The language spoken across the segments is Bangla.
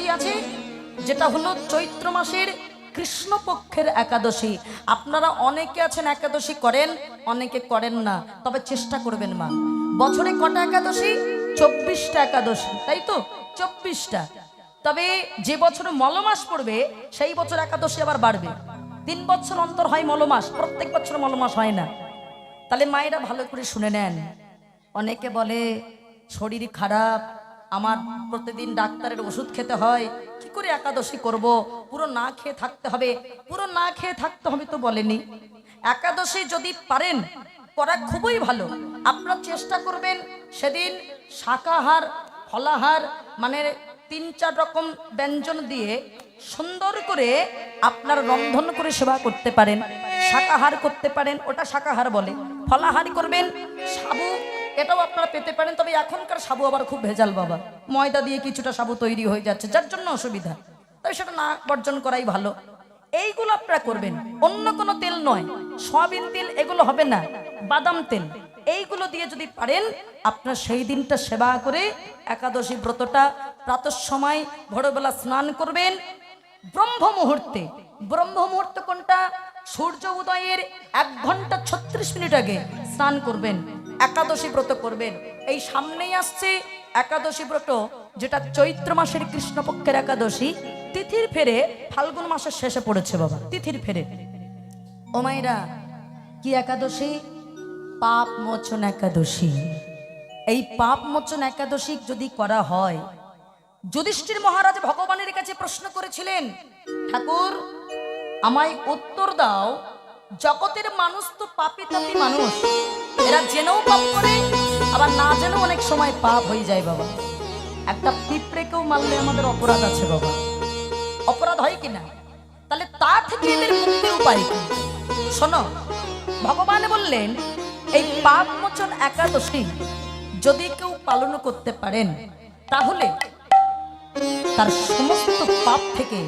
তিথি আছে, যেটা হলো চৈত্র মাসের কৃষ্ণপক্ষের একাদশী। আপনারা অনেকে আছেন একাদশী করেন, অনেকে করেন না, তবে চেষ্টা করবেন মা। বছরে কটা একাদশী? 24টা একাদশী, তাই তো? 24টা। তবে যে বছর মলমাস পড়বে সেই বছর একাদশী আবার বাড়বে। 3 বছর অন্তর হয় মলমাস, প্রত্যেক বছর মলমাস হয় না। তাহলে মায়েরা ভালো করে শুনে নেন। অনেকে বলে শরীর খারাপ, আমার প্রতিদিন ডাক্তারের ওষুধ খেতে হয়, কি করে একাদশী করব? পুরো না খেয়ে থাকতে হবে। পুরো না খেয়ে থাকতে হবে তো বলেনি। একাদশী যদি পারেন করা খুবই ভালো। আপনারা চেষ্টা করবেন সেদিন শাকাহার ফলাহার মানে 3-4 রকম ব্যঞ্জন দিয়ে সুন্দর করে আপনার রন্ধন করে সেবা করতে পারেন। শাকাহার করতে পারেন, ওটা শাকাহার বলে। ফলাহারি করবেন, সাবু এটাও আপনারা পেতে পারেন। তবে এখনকার সাবু আবার খুব ভেজাল বাবা, ময়দা দিয়ে কিছুটা সাবু তৈরি হয়ে যাচ্ছে, যার জন্য অসুবিধা। তবে সেটা না বর্জন করাই ভালো। এইগুলো আপনারা করবেন, অন্য কোনো তেল নয়, সয়াবিন তেল এগুলো হবে না, বাদাম তেল এইগুলো দিয়ে যদি পারেন আপনার সেই দিনটা সেবা করে একাদশী ব্রতটা প্রাতঃ সময় ভোরবেলা স্নান করবেন। ব্রহ্ম মুহূর্তে, ব্রহ্ম মুহূর্ত কোনটা? সূর্য উদয়ের 1 ঘন্টা 36 মিনিট আগে স্নান করবেন, একাদশী ব্রত করবেন। এই সামনেই আসছে একাদশী ব্রত, যেটা চৈত্র মাসের কৃষ্ণপক্ষের একাদশী। তিথির ফেরে ফাল্গুন মাসের শেষে পড়েছে বাবা, তিথির ফেরে। ও মায়েরা, কি একাদশী? পাপ মোচন একাদশী। এই পাপ মোচন একাদশী যদি করা হয়, যুধিষ্ঠির মহারাজ ভগবানের কাছে প্রশ্ন করেছিলেন, ঠাকুর আমায় উত্তর দাও, জগতের মানুষ তো পাপী তাপী মানুষ, এরা জেনেও পাপ করে আবার না জেনেও অনেক সময় পাপ হয়ে যায় বাবা। একটা পিঁপড়েকেও মারলে আমাদের অপরাধ আছে বাবা, অপরাধ হয় কিনা? তাহলে তা থেকে এদের মুক্তির উপায় কি? শোনো, ভগবান বললেন এই পাপ মোচন একাদশী যদি কেউ পালন করতে পারেন তাহলে তার সমস্ত পাপ থেকে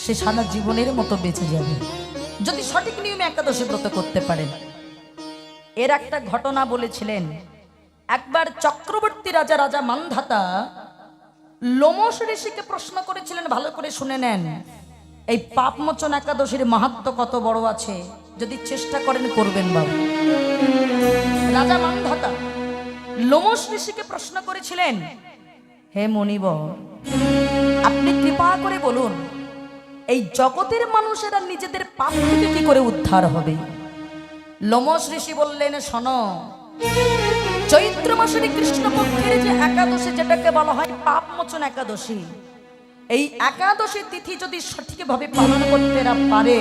সে সারা জীবনের মতো বেঁচে যাবে, যদি সঠিক নিয়মে একাদশী ব্রত করতে পারেন। এর একটা ঘটনা বলেছিলেন। একবার চক্রবর্তী রাজা রাজা মান্ধাতা লোমশ ঋষিকে প্রশ্ন করেছিলেন, ভালো করে শুনে নেন, এই পাপ মোচন একাদশীর মাহাত্ম্য কত বড় আছে, যদি চেষ্টা করেন করবেন বাবু। রাজা মান্ধাতা লোমশ ঋষিকে প্রশ্ন করেছিলেন, হে মুনিবর, আপনি কৃপা করে বলুন এই জগতের মানুষেরা নিজেদের পাপ থেকে কি করে উদ্ধার হবে? লোমশ ঋষি বললেন, শোনো, চৈত্র মাসের কৃষ্ণপক্ষের যে একাদশী, যেটাকে বলা হয় পাপ মোচন একাদশী, এই একাদশী তিথি যদি সঠিকভাবে পালন করতে এরা পারে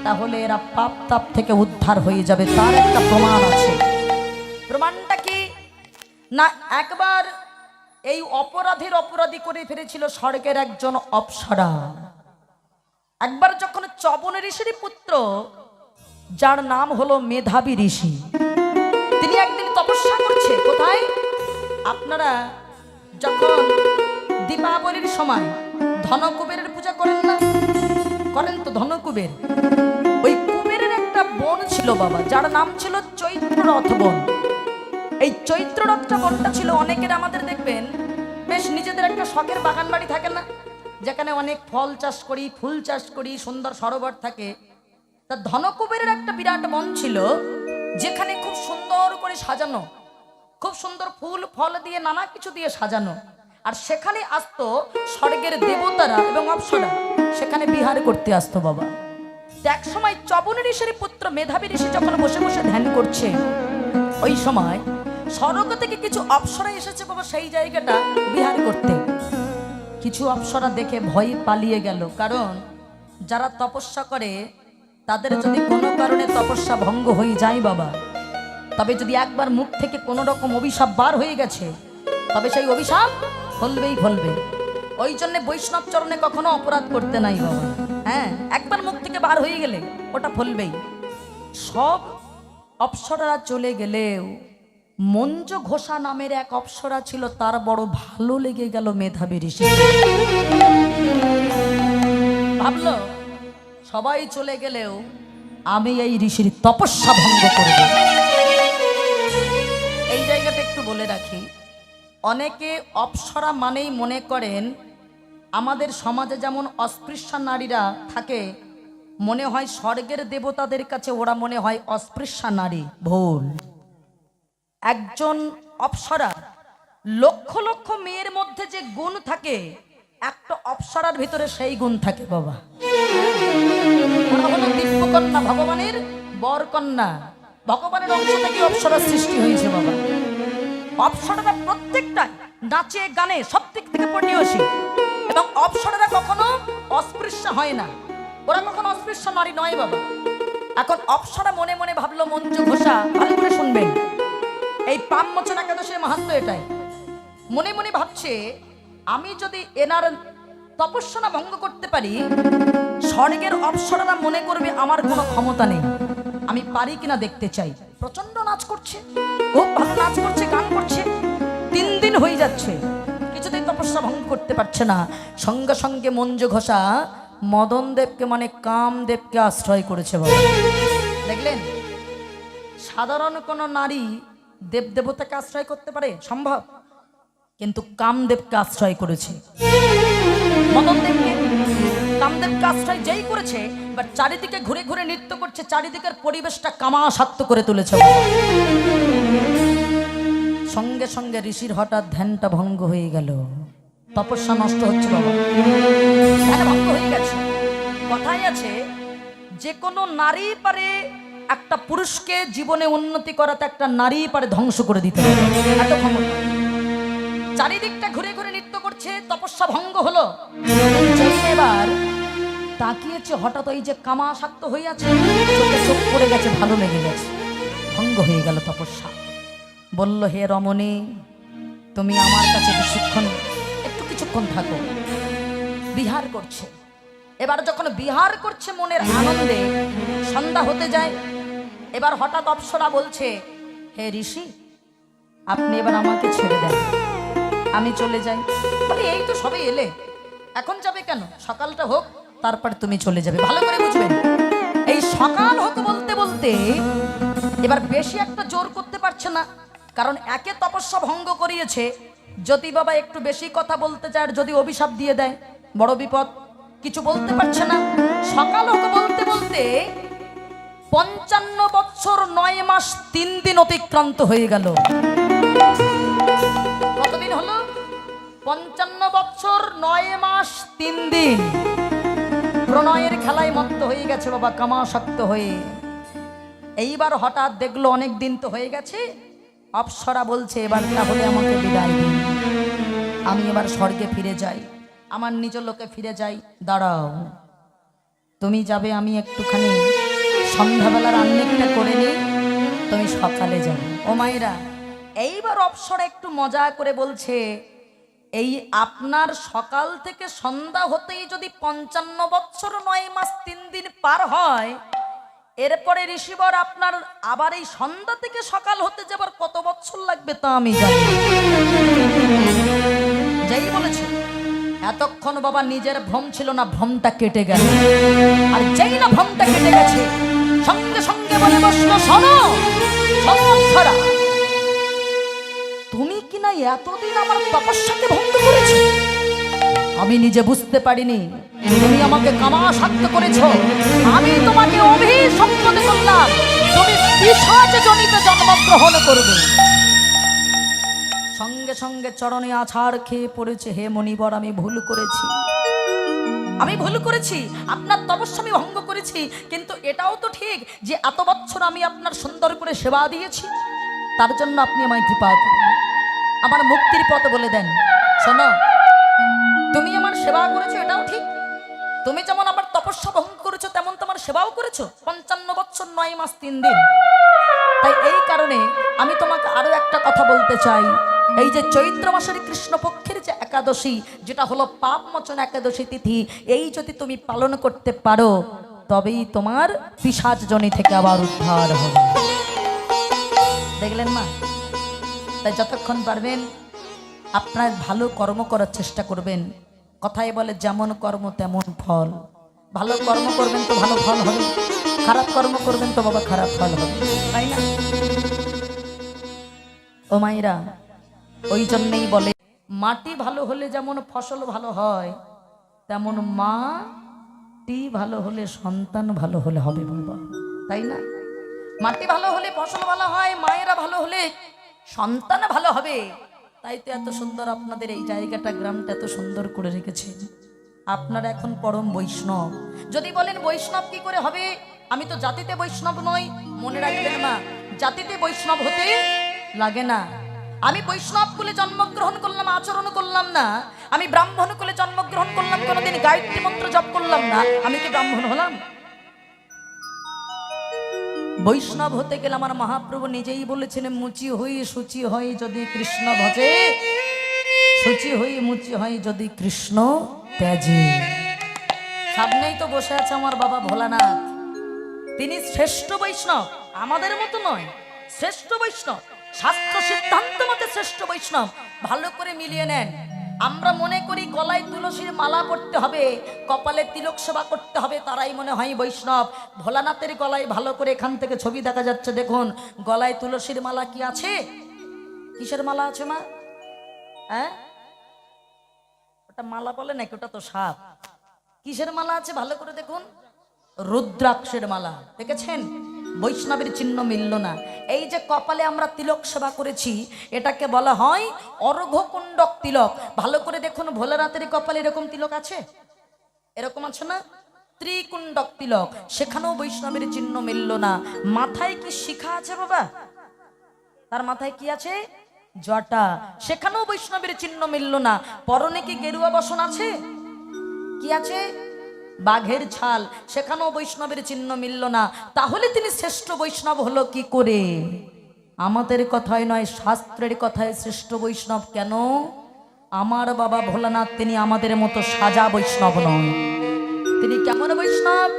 তাহলে এরা পাপ তাপ থেকে উদ্ধার হয়ে যাবে। তার একটা প্রমাণ আছে। প্রমাণটা কি না, একবার এই অপরাধী করে ফেলেছিল স্বর্গের একজন অপ্সরা। একবার যখন চবন ঋষির পুত্র, যার নাম হলো মেধাবী ঋষি, তিনি একদিন তপস্যা করছে। কোথায়? আপনারা যখন দীপাবলির সময় ধনকুবেরের পূজা করেন না, করেন তো ধনকুবের, ওই কুবেরের একটা বোন ছিল বাবা, যার নাম ছিল চৈত্ররথ বন। এই চৈত্ররথটা বনটা ছিল অনেকের, আমাদের দেখবেন বেশ নিজেদের একটা শখের বাগান বাড়ি থাকে না, যেখানে অনেক ফল চাষ করি, ফুল চাষ করি, সুন্দর সরোবর থাকে। তা ধনকুবেরের একটা বিরাট বন ছিল, যেখানে খুব সুন্দর করে সাজানো, খুব সুন্দর ফুল ফল দিয়ে নানা কিছু দিয়ে সাজানো। আর সেখানে আসতো স্বর্গের দেবতারা এবং অপ্সরা, সেখানে বিহার করতে আসতো বাবা। এক সময় চবন ঋষির পুত্র মেধাবী ঋষি যখন বসে বসে ধ্যান করছে, ওই সময় স্বর্গ থেকে কিছু অপ্সরা এসেছে বাবা সেই জায়গাটা বিহার করতে। কিছু অপ্সরা দেখে ভয় পালিয়ে গেল, কারণ যারা তপস্যা করে তাদের যদি কোনো কারণে তপস্যা ভঙ্গ হয়ে যায় বাবা, তবে যদি একবার মুখ থেকে কোনো রকম অভিশাপ বার হয়ে গেছে তবে সেই অভিশাপ ফলবেই ফলবে। ওই জন্য বৈষ্ণব চরণে কখনো অপরাধ করতে নাই বাবা। হ্যাঁ, একবার মুখ থেকে বার হয়ে গেলে ওটা ফলবেই। সব অপ্সরারা চলে গেলেও মঞ্জ ঘোষা নামের এক অপ্সরা ছিল, তার বড় ভালো লেগে গেল মেধাবী ঋষি। ভাবলো সবাই চলে গেলেও আমি এই ঋষির তপস্যা ভঙ্গ করব। এই জায়গাটা একটু বলে রাখি, অনেকে অপ্সরা মানেই মনে করেন আমাদের সমাজে যেমন অস্পৃশ্যা নারীরা থাকে, মনে হয় স্বর্গের দেবতাদের কাছে ওরা মনে হয় অস্পৃশ্যা নারী। ভুল। একজন অপ্সরা, লক্ষ লক্ষ মেয়ের মধ্যে যে গুণ থাকে, একটা অপ্সরার ভিতরে সেই গুণ থাকে বাবা। ওরা হলো দিব্যকন্যা, ভগবানের বরকন্যা। ভগবানের অংশ থেকে অপ্সরার সৃষ্টি হয়েছে বাবা। অপ্সরারা প্রত্যেকটা নাচে গানে সব দিক থেকে পরিণীয়সী, এবং অপ্সরারা কখনো অস্পৃশ্য হয় না, ওরা কখনো অস্পৃশ্য নারী নয় বাবা। এখন অপ্সরা মনে মনে ভাবলো, মঞ্জু ঘোষা, ভালো করে শুনবেন, এই পাপমোচন একাদশীর মাহাত্ম্য এটাই। মনে মনে ভাবছে, আমি যদি এনার তপস্যা ভঙ্গ করতে পারি, স্বর্গের অপ্সরারা মনে করবে আমার কোনো ক্ষমতা নেই, আমি পারি কিনা দেখতে চাই। প্রচন্ড নাচ করছে, খুব ভালো নাচ করছে, গান করছে, 3 দিন হয়ে যাচ্ছে, কিছুতেই তপস্যা ভঙ্গ করতে পারছে না। সঙ্গে সঙ্গে মঞ্জু ঘোষা মদন দেবকে মানে কামদেবকে আশ্রয় করেছে বাবা। দেখলেন, সাধারণ কোন নারী দেবদেবতাকে আশ্রয় করতে পারে? সম্ভব। কিন্তু কামদেবকে আশ্রয় করেছে। মদন দেবকে কামদেবকে আশ্রয় যেই করেছে, এবার চারিদিকে ঘুরে ঘুরে নৃত্য করছে, চারিদিকের পরিবেশটা কামাশাক্ত করে তুলেছে। সঙ্গে সঙ্গে ঋষির হঠাৎ ধ্যানটা ভঙ্গ হয়ে গেল, তপস্যা নষ্ট হচ্ছে বাবা, ধ্যান ভঙ্গ হয়ে গেছে। কথাই আছে, যে কোনো নারী পারে একটা পুরুষকে জীবনে উন্নতি করাতে, একটা নারী পারে ধ্বংস করে দিতে পারে, এত ক্ষমতা। চারিদিকটা ঘুরে ঘুরে নৃত্য করছে, তপস্যা ভঙ্গ হলো। এবার তাকিয়েছে, হঠাৎ ওই যে কামাশাক্ত হয়ে আছে, চোখে চোখ পড়ে গেছে, ভালো লেগে গেছে, ভঙ্গ হয়ে গেল তপস্যা। বলল, হে রমণী, তুমি আমার কাছে একটু কিছুক্ষণ থাকো। বিহার করছে। এবার যখন বিহার করছে মনের আনন্দে, সন্ধ্যা হতে যায়। এবার হঠাৎ অপ্সরা বলছে, হে ঋষি, আপনি এবার আমাকে ছেড়ে দেন, আমি চলে যাই। বলে, এই তো সবে এলে, এখন যাবে কেন? সকালটা হোক, তারপর তুমি চলে যাবে। ভালো করে বুঝবেন, এই সকাল হোক বলতে বলতে এবার বেশি একটা জোর করতে পারছে না, কারণ একে তপস্যা ভঙ্গ করিয়েছে। যদি বাবা একটু বেশি কথা বলতে চায়, যদি অভিশাপ দিয়ে দেয়, বড় বিপদ। কিছু বলতে পারছে না। সকাল হোক বলতে বলতে 55 বছর 9 মাস 3 দিন অতিক্রান্ত হয়ে গেল। কতদিন হলো? 55 বছর 9 মাস 3 দিন প্রণয়ের খেলায় মত্ত হয়ে গেছে বাবা, কামাসক্ত হয়ে। এইবার হঠাৎ দেখলো অনেক দিন তো হয়ে গেছে, অপ্সরা বলছে, এবার তাহলে আমাকে বিদায় দিন, আমি এবার স্বর্গে ফিরে যাই, আমার নিজ লোকে ফিরে যাই। দাঁড়াও, তুমি যাবে, আমি একটুখানি সন্ধ্যাবেলার আন্নিকটা করে নিই, তুমি সকালে যাবে। ও মায়েরা, এইবার অপ্সরা একটু মজা করে বলছে, এই আপনার সকাল থেকে সন্ধ্যা হতেই যদি 55 বছর 9 মাস 3 দিন পার হয়, এরপরে ঋষিবর আপনার আবার এই সন্ধ্যা থেকে সকাল হতে যাবার কত বছর লাগবে তা আমি জানি। যেই বলেছে, এতক্ষণ বাবা নিজের ভ্রম ছিল না, ভ্রমটা কেটে গেল। আর যেই না ভ্রমটা কেটে গেছে, সঙ্গে সঙ্গে বলে বসলো, শোনো অপ্সরা, তুমি কিনা এতদিন আমার তপস্যাকে ভঙ্গ করেছো, আমি নিজে বুঝতে পারিনি, তুমি আমাকে কামাশাক্ত করেছো, আমি তোমাকে অভিশপ্ত করলাম, তুমি পিশাচ জনিতে জন্মগ্রহণ করবে। সঙ্গে সঙ্গে চরণে আছাড় খেয়ে পড়েছে, হে মণিবর, আমি ভুল করেছি, আমি ভুল করেছি, আপনার তপস্যা আমি ভঙ্গ করেছি, কিন্তু এটাও তো ঠিক যে এত বছর আমি আপনার সুন্দর করে সেবা দিয়েছি, তার জন্য আপনি আমায় কৃপা করুন, আমার মুক্তির পথ বলে দেন। শোনো, তুমি আমার সেবা করেছো, এটাও ঠিক, তুমি যেমন আমার তপস্যা ভঙ্গ করেছো, তেমন তোমার সেবাও করেছো 55 বছর 9 মাস 3 দিন। তাই এই কারণে আমি তোমাকে আরো একটা কথা বলতে চাই, এই যে চৈত্র মাসের কৃষ্ণপক্ষের যে একাদশী, যেটা হলো পাপমোচন একাদশী তিথি, এই যদি তুমি পালন করতে পারো, তবেই তোমার পিশাচ জনি থেকে আবার উদ্ধার হবে। দেখলেন মা? তাই যতক্ষণ পারবেন আপনার ভালো কর্ম করার চেষ্টা করবেন। কথায় বলে, যেমন কর্ম তেমন ফল। ভালো কর্ম করবেন তো ভালো ফল হবে, খারাপ কর্ম করবেন তো বাবা খারাপ ফল হবে, তাই না? ও মায়েরা, ওই জন্যই বলে, মাটি ভালো হলে যেমন ফসল ভালো হয়, তেমন মাটি ভালো হলে সন্তান ভালো হলে হবে বাবা, তাই না? মাটি ভালো হলে ফসল ভালো হয়, মায়েরা ভালো হলে সন্তান ভালো হবে। তাই তো এত সুন্দর আপনাদের এই জায়গাটা, গ্রামটা এত সুন্দর করে রেখেছেন। আপনারা এখন পরম বৈষ্ণব। যদি বলেন বৈষ্ণব কি করে হবে, আমি তো জাতিতে বৈষ্ণব নই, মনে রাখবেন মা, জাতিতে বৈষ্ণব হতে লাগে না। আমি বৈষ্ণব কুলে জন্মগ্রহণ করলাম, আচরণ করলাম না। আমি ব্রাহ্মণ কুলে জন্মগ্রহণ করলাম, কোনোদিন গায়ত্রী মন্ত্র জপ করলাম না, আমি কি ব্রাহ্মণ হলাম? বৈষ্ণব হতে গেলে আমার মহাপ্রভু নিজেই বলেছেন, মুচি হই শুচি হয় যদি কৃষ্ণ ভজে, শুচি হই মুচি হয় যদি কৃষ্ণ ত্যাজে। সামনেই তো বসে আছে আমার বাবা ভোলানাথ, তিনি শ্রেষ্ঠ বৈষ্ণব, আমাদের মতো নয়, শ্রেষ্ঠ বৈষ্ণব, শাস্ত্র সিদ্ধান্ত মতে শ্রেষ্ঠ বৈষ্ণব। ভালো করে মিলিয়ে নেন। আমরা মনে করি গলায় তুলসীর মালা পড়তে হবে, কপালে তিলক সেবা করতে হবে, তারাই মনে হয় বৈষ্ণব। ভোলানাথের গলায় ভালো করে এখান থেকে ছবি দেখা যাচ্ছে, দেখুন গলায় তুলসীর মালা কি আছে? কিসের মালা আছে মা? হ্যাঁ, ওটা মালা বলে নাকি? ওটা তো সাপ। কিসের মালা আছে ভালো করে দেখুন? রুদ্রাক্ষের মালা। দেখেছেন? বৈষ্ণবের চিহ্ন মিলল না। এই যে কপালে আমরা তিলক সেবা করেছি, এটাকে বলা হয় অর্ঘকুণ্ডক তিলক। ভালো করে দেখুন, ভোলানাথের কপালে এরকম তিলক আছে? এরকম আছে না? ত্রিকুণ্ডক তিলক, সেখানেও বৈষ্ণবের চিহ্ন মিলল না। মাথায় কি শিখা আছে বাবা? তার মাথায় কি আছে? জটা, সেখানেও বৈষ্ণবের চিহ্ন মিলল না। পরনে কি গেরুয়া বসন আছে? কি আছে? বাঘের ছাল, সেখানেও বৈষ্ণবের চিহ্ন মিলল না। তাহলে তিনি শ্রেষ্ঠ বৈষ্ণব হলো কি করে? আমাদের কথায় নয়, শাস্ত্রের কথায় শ্রেষ্ঠ বৈষ্ণব। কেন? আমার বাবা ভোলানাথ তিনি আমাদের মতো সাজা বৈষ্ণব নয়। তিনি কেমন বৈষ্ণব?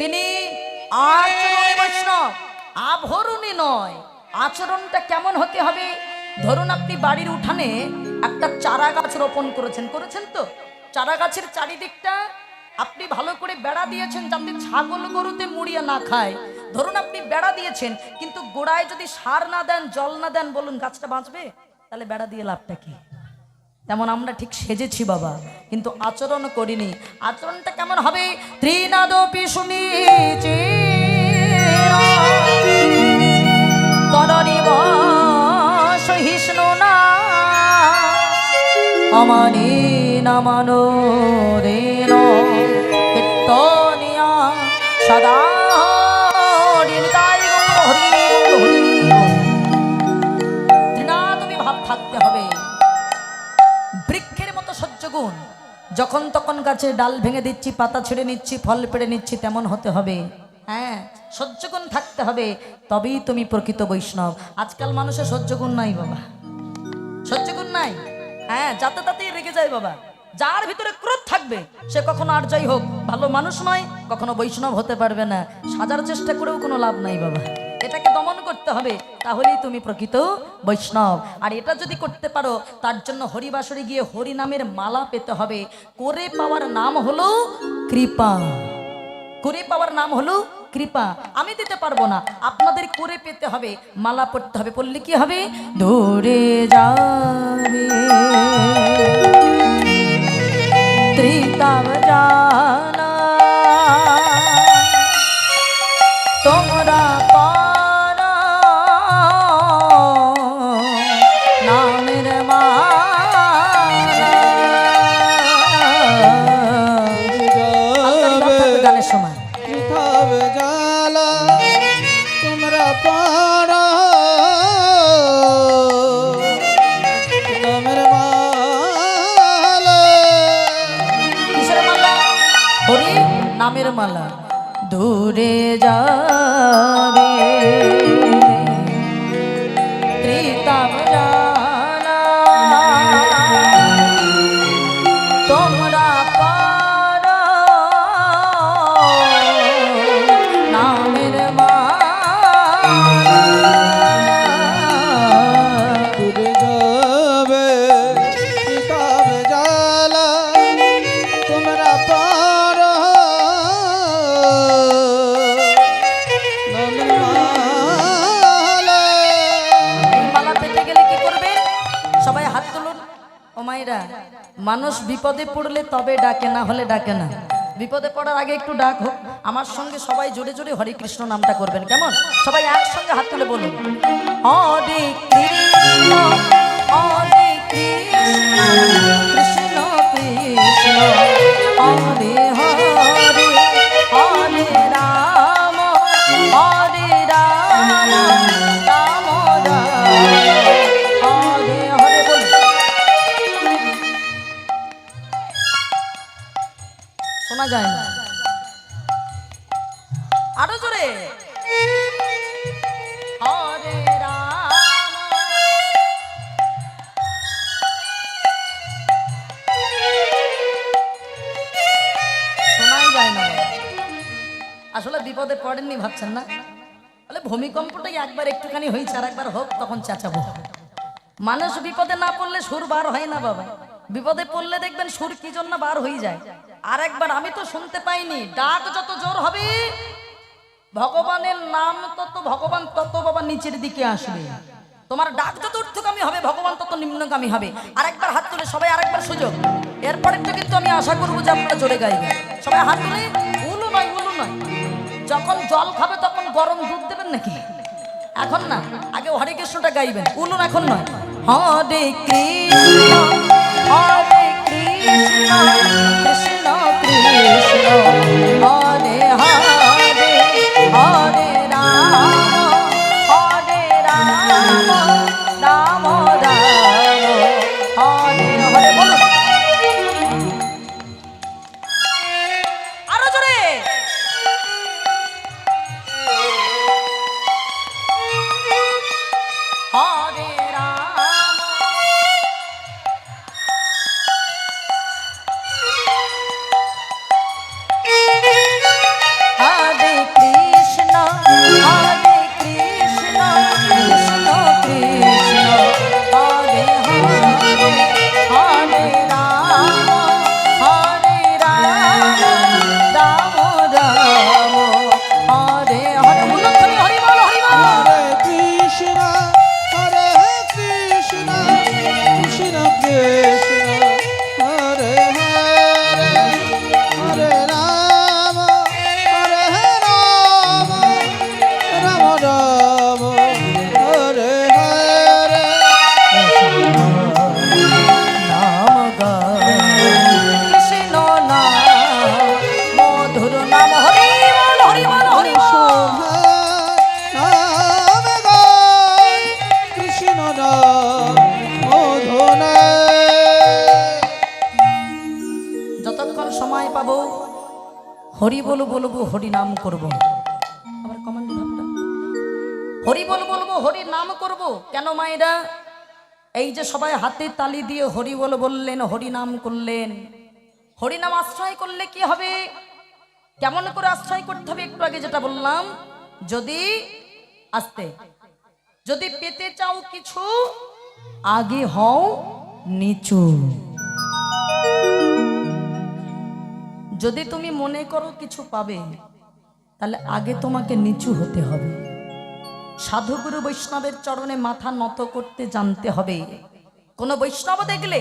তিনি আচরণী বৈষ্ণব, আভরণী নয়। আচরণটা কেমন হতে হবে? ধরুন আপনি বাড়ির উঠানে একটা চারা গাছ রোপণ করেছেন, করেছেন তো? চারা গাছের চারিদিকটা আপনি ভালো করে বেড়া দিয়েছেন যাতে ছাগল গরুতে মুড়িয়ে না খায়। ধরুন আপনি বেড়া দিয়েছেন, কিন্তু গোড়ায় যদি সার না দেন, জল না দেন, বলুন গাছটা বাঁচবে? তাহলে বেড়া দিয়ে লাভটা কি? তেমন আমরা ঠিক সেজেছি বাবা, কিন্তু আচরণ করিনি। আচরণটা কেমন হবে? ত্রিনাদপি শুনিছি তরণিব সহিষ্ণু না আমানি নামানো রেন কীর্তনিয়া সদা ত্রিনাদপি ভাব থাকতে হবে। বৃক্ষের মতো সহ্য গুণ, যখন তখন গাছের ডাল ভেঙে দিচ্ছি, পাতা ছেড়ে নিচ্ছি, ফল পেড়ে নিচ্ছি, তেমন হতে হবে। হ্যাঁ, সহ্য গুণ থাকতে হবে, তবেই তুমি প্রকৃত বৈষ্ণব। আজকাল মানুষের সহ্য গুণ নাই বাবা, সহ্য গুণ নাই। হ্যাঁ, যাতে তাতেই রেগে যায় বাবা। যার ভিতরে ক্রোধ থাকবে সে কখনো আর যাই হোক ভালো মানুষ নয়, কখনো বৈষ্ণব হতে পারবে না। সাজার চেষ্টা করেও কোনো লাভ নাই বাবা, এটাকে দমন করতে হবে, তাহলেই তুমি প্রকৃত বৈষ্ণব। আর এটা যদি করতে পারো, তার জন্য হরিবাসরে গিয়ে হরি নামের মালা পেতে হবে। করে পাওয়ার নাম হলো কৃপা, করে পাওয়ার নাম হলো কৃপা। আমি দিতে পারবো না, আপনাদের করে পেতে হবে, মালা পড়তে হবে। পড়লে কি হবে? দূরে যাবে ত্রিতাব জানা তোমরা পারা নামের মালা। গানের সময় ত্রিতাব জালা তোমরা পারা নামের মালা। কিসের মালা? হরি নামের মালা। দূরে যাবে ত্রিতাব জালা তোমরা পারা নামের মালা। দূরে যাবে ত্রিতাব জালা তোমরা পারা নামের মালা। মানুষ বিপদে পড়লে তবে ডাকে, না হলে ডাকে না। বিপদে পড়ার আগে একটু ডাক হোক। আমার সঙ্গে সবাই জোরে জোরে হরে কৃষ্ণ নামটা করবেন, কেমন? সবাই একসঙ্গে হাত তুলে বলুন, হরে কৃষ্ণ হরে কৃষ্ণ কৃষ্ণ কৃষ্ণ হরে হরে হরে রাম হরে রাম রাম রাম হরে হরে। বলুন, শোনা যায় না, আরো জোরে, হরে রাম। শোনাই যায় না। আসলে বিপদে পড়েননি ভাবছেন না? তাহলে ভূমিকম্পটাই একবার একটুখানি হয়েছে, আর একবার হোক তখন চেঁচাবো। মানুষ বিপদে না পড়লে সুর বার হয় না বাবা, বিপদে পড়লে দেখবেন সুর কি জন্য বার হয়ে যায়। আর একবার আমি তো শুনতে পাইনি, ডাক যত জোর হবে ভগবানের নাম তত, ভগবান তত বাবা নিচের দিকে আসবে। তোমার ডাক যত ঊর্ধ্বগামী হবে ভগবান তত নিম্নগামী হবে। আরেকবার হাত তুলে সবাই, আরেকবার সুযোগ। এরপর একটু কিন্তু আমি আশা করবো যে আপনারা জোরে গাইবেন। সবাই হাত তুলে, উলু নয় উলু নয়। যখন জল খাবে তখন গরম দুধ দেবেন নাকি? এখন না, আগে হরে কৃষ্ণটা গাইবেন, উলুন এখন নয়। হরে কৃষ্ণ হরে কৃষ্ণ কৃষ্ণ কৃষ্ণ হরে হরে হরে রাম হরে রাম রাম রাম হরে হরে। বলুন আরো জোরে, হরে রাম হরে কৃষ্ণ হরে কৃষ্ণ কৃষ্ণ কৃষ্ণ হরে হরে হরে রাম হরে রাম রাম রাম হরে হরে। উল্লেখনী হরি বল হরি বল। হরে কৃষ্ণ হরে কৃষ্ণ কৃষ্ণ কৃষ্ণ হরে হরে হরে রাম হরে রাম রাম রাম হরে হরে। নাম গায় কৃষ্ণ নাম মধুর নাম হরি বল হরি বল হরি বল। নাম গায় কৃষ্ণ নাম মধুনে। যতক্ষণ সময় পাবো হরি বল বলবো, হরি নাম করব। আবার কমান্ড ভাবটা, হরি বল বলবো, হরি নাম করব। কেন মায়েরা? এই যে সবাই হাতে তালি দিয়ে হরি বল বললেন, হরি নাম করলেন। হরি নাম আশ্রয় করলে কি হবে? কেমন করে আশ্রয় করতে হবে? একটু আগে যেটা বললাম, যদি আস্তে, যদি পেতে চাও কিছু আগে হও নিচু। যদি তুমি মনে করো কিছু পাবে, তাহলে আগে তোমাকে নিচু হতে হবে। সাধুগুরু বৈষ্ণবের চরণে মাথা নত করতে জানতে হবে। কোনো বৈষ্ণব দেখলে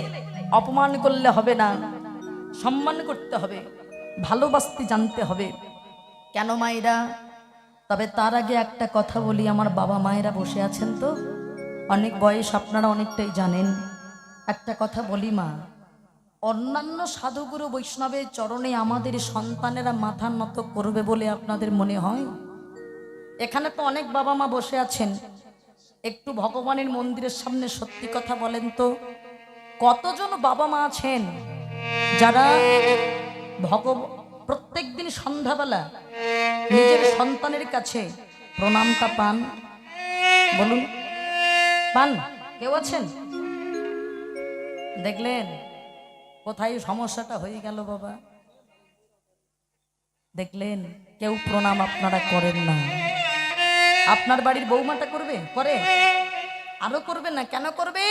অপমান করলে হবে না, সম্মান করতে হবে, ভালোবাসতে জানতে হবে। কেন মায়েরা? তবে তার আগে একটা কথা বলি, আমার বাবা মায়েরা বসে আছেন তো, অনেক বয়স, আপনারা অনেকটাই জানেন। একটা কথা বলি মা, অন্যান্য সাধুগুরু বৈষ্ণবের চরণে আমাদের সন্তানেরা মাথা নত করবে বলে আপনাদের মনে হয়? এখানে তো অনেক বাবা মা বসে আছেন, একটু ভগবানের মন্দিরের সামনে সত্যি কথা বলেন তো, কতজন বাবা মা আছেন যারা প্রত্যেক দিন সন্ধ্যাবেলা নিজের সন্তানের কাছে প্রণামটা পান? বলুন, পান? কেউ আছেন? দেখলেন কোথায় সমস্যাটা হয়ে গেল বাবা? দেখলেন কেউ প্রণাম আপনারা করেন না। আপনার বাড়ির বৌমাটা করবে? করে? আরো করবে না? কেন করবে?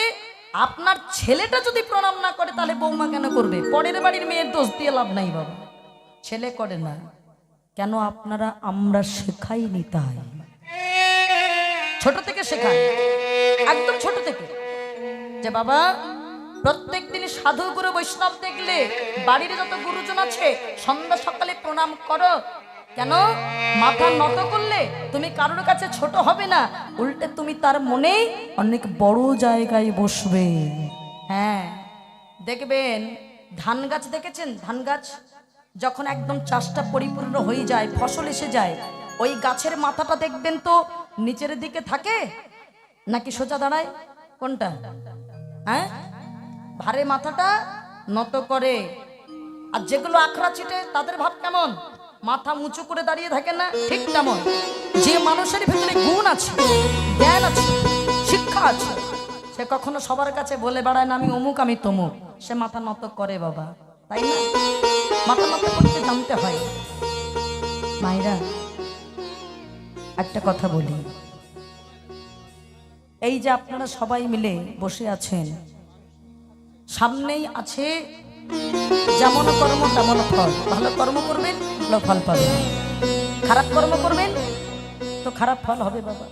আপনার ছেলেটা যদি প্রণাম না করে তাহলে বৌমা কেন করবে? পরের বাড়ির মেয়ের দোষ দিয়ে লাভ নাই বাবা। ছেলে করে না কেন? আপনারা, আমরা শেখাইনি তাই। ছোট থেকে শেখাই, একদম ছোট থেকে, যে বাবা প্রত্যেক দিন তুমি সাধু গুরু বৈষ্ণব দেখলে বাড়ির যত গুরুজন আছে সন্ধ্যা সকালে প্রণাম করো। কেন? মাথা নত করলে তুমি কারোর কাছে ছোট হবে না, উল্টে তুমি তার মনে অনেক বড় জায়গায় বসবে। হ্যাঁ, দেখবেন ধান গাছ দেখেছেন? ধান গাছ যখন একদম চাষটা পরিপূর্ণ হয়ে যায়, ফসল এসে যায়, ওই গাছের মাথাটা দেখবেন তো নিচের দিকে থাকে নাকি সোজা দাঁড়ায়? কোনটা? হ্যাঁ, ভারে মাথাটা নত করে। আর যেগুলো আখড়া ছিটে তাদের ভাব কেমন? মাথা উঁচু করে দাঁড়িয়ে থাকে না? ঠিক তেমন যে মানুষের ভিতরে গুণ আছে, জ্ঞান আছে, শিক্ষা আছে, সে কখনো সবার কাছে বলে বেড়ায় না আমি অমুক আমি তমুক, সে মাথা নত করে বাবা, তাই না? মাথা নত করতে জানতে হয়। মায়েরা, একটা কথা বলি, এই যে আপনারা সবাই মিলে বসে আছেন, সামনেই আছে যেমন কর্ম তেমন ফল। ভালো কর্ম করবেন, ভালো ফল পাবেন। খারাপ কর্ম করবেন তো খারাপ ফল হবে বাবা।